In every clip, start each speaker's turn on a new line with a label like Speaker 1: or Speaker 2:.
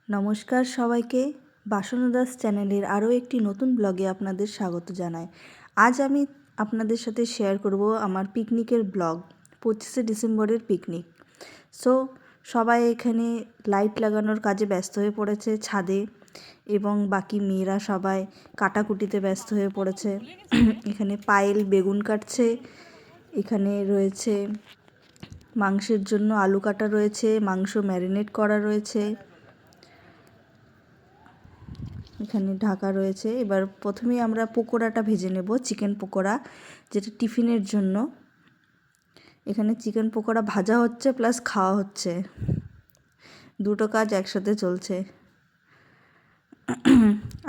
Speaker 1: নমস্কার সবাইকে, বাসনা দাস চ্যানেলের আরও একটি নতুন ব্লগে আপনাদের স্বাগত জানাই। আজ আমি আপনাদের সাথে শেয়ার করব আমার পিকনিকের ব্লগ, 25শে ডিসেম্বরের পিকনিক। সবাই এখানে লাইট লাগানোর কাজে ব্যস্ত হয়ে পড়েছে ছাদে, এবং বাকি মেয়েরা সবাই কাটাকুটিতে ব্যস্ত হয়ে পড়েছে। এখানে পায়েল বেগুন কাটছে, এখানে রয়েছে মাংসের জন্য আলু কাটা রয়েছে, মাংস ম্যারিনেট করা রয়েছে, এখানে ঢাকা রয়েছে। এবার প্রথমেই আমরা পকোড়াটা ভেজে নেব, চিকেন পকোড়া, যেটা টিফিনের জন্য। এখানে চিকেন পকোড়া ভাজা হচ্ছে প্লাস খাওয়া হচ্ছে, দুটো কাজ একসাথে চলছে।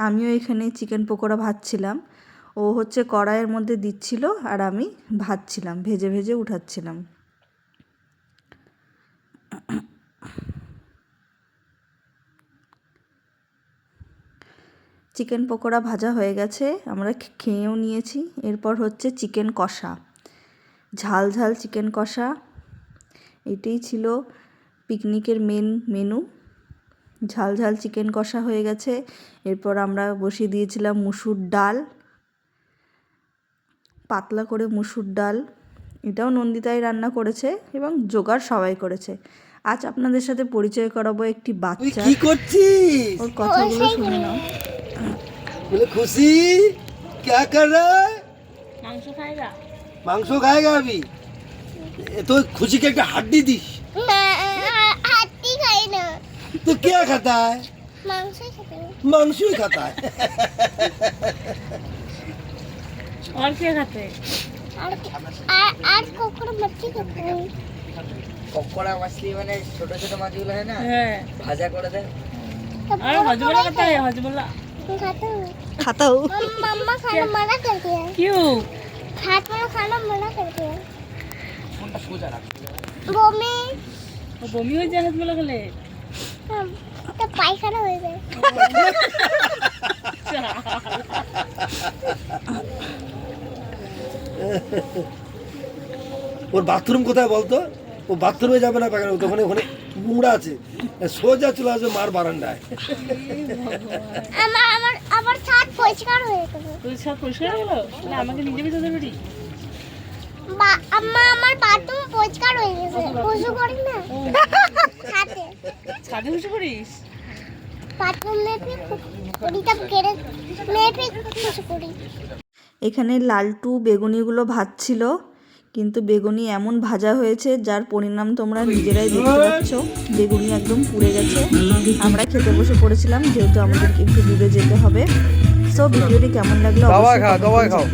Speaker 1: আমিও এখানে চিকেন পকোড়া ভাজছিলাম, ও হচ্ছে কড়াইয়ের মধ্যে দিচ্ছিল আর আমি ভাজছিলাম, ভেজে ভেজে উঠাচ্ছিলাম। চিকেন পকোড়া ভাজা হয়ে গেছে, আমরা খেয়েও নিয়েছি। এরপর হচ্ছে চিকেন কষা, ঝাল ঝাল চিকেন কষা। এটাই ছিল পিকনিকের মেন মেনু, ঝাল ঝাল চিকেন কষা হয়ে গেছে। এরপর আমরা বসিয়ে দিয়েছিলাম মুসুর ডাল, পাতলা করে মুসুর ডাল। এটাও নন্দিতাই রান্না করেছে এবং জোগাড় সবাই করেছে। আজ আপনাদের সাথে পরিচয় করাবো একটি বাচ্চা।
Speaker 2: কি করছিস?
Speaker 1: ওর কথাগুলো শুনে নাও।
Speaker 2: बोले खुशी क्या कर रहा है? मांसो खाएगा अभी। तो खुशी के एक हड्डी दी।
Speaker 3: हड्डी खाई ना।
Speaker 2: तो क्या खाता है?
Speaker 3: मांस ही खाता है।
Speaker 2: मांस ही खाता है।
Speaker 4: और क्या खाते हैं?
Speaker 3: आज कोकड़ा मच्छी खाते हैं।
Speaker 5: कोकड़ा मछली मैंने छोटे छोटे माछगुलो है ना, भाजा कर दे।
Speaker 4: अरे हजमोला खाता है, हजमोला
Speaker 3: खाता हूँ। मम्मा खाना मना करती है।
Speaker 4: क्यों?
Speaker 3: हाथ में खाना मना करती है।
Speaker 5: फोनটা সোজা রাখ।
Speaker 3: বমি
Speaker 4: বমি হয়ে যায় হজমোলা খেলে?
Speaker 3: তো পায়খানা হয়ে যায়।
Speaker 2: ওর বাথরুম কোথায় বলতো? ও বাথরুমে যাবে না, পায়খানা ওখানে ওখানে নোংরা আছে, সোজা চলে আসবে মার বারান্দায়।
Speaker 3: আমার ছাদ পরিষ্কার হয়ে গেল।
Speaker 4: তুই সব পরিষ্কার হলো? না আমাকে নিয়ে যাবি তোদের বাড়ি?
Speaker 3: আম্মা আমার বাথরুম পরিষ্কার হয়ে গেছে। ওযু করি না ছাদে।
Speaker 4: ছাদে বসে করিস?
Speaker 3: বাথরুম में भी करी तब गेरे मैं भी कुछ करी।
Speaker 1: এখানে লালটু বেগুনিগুলো ভাজছিল, কিন্তু বেগুনি এমন ভাজা হয়েছে যার পরিণাম তোমরা নিজেরাই দেখতে পাচ্ছ। বেগুনি একদম পুড়ে গেছে। আমরা খেতে বসে পড়েছিলাম, যেহেতু আমাদেরকে একটু দূরে যেতে হবে। সো ভিডিওটি কেমন লাগলো অবশ্যই comment করে জানাও।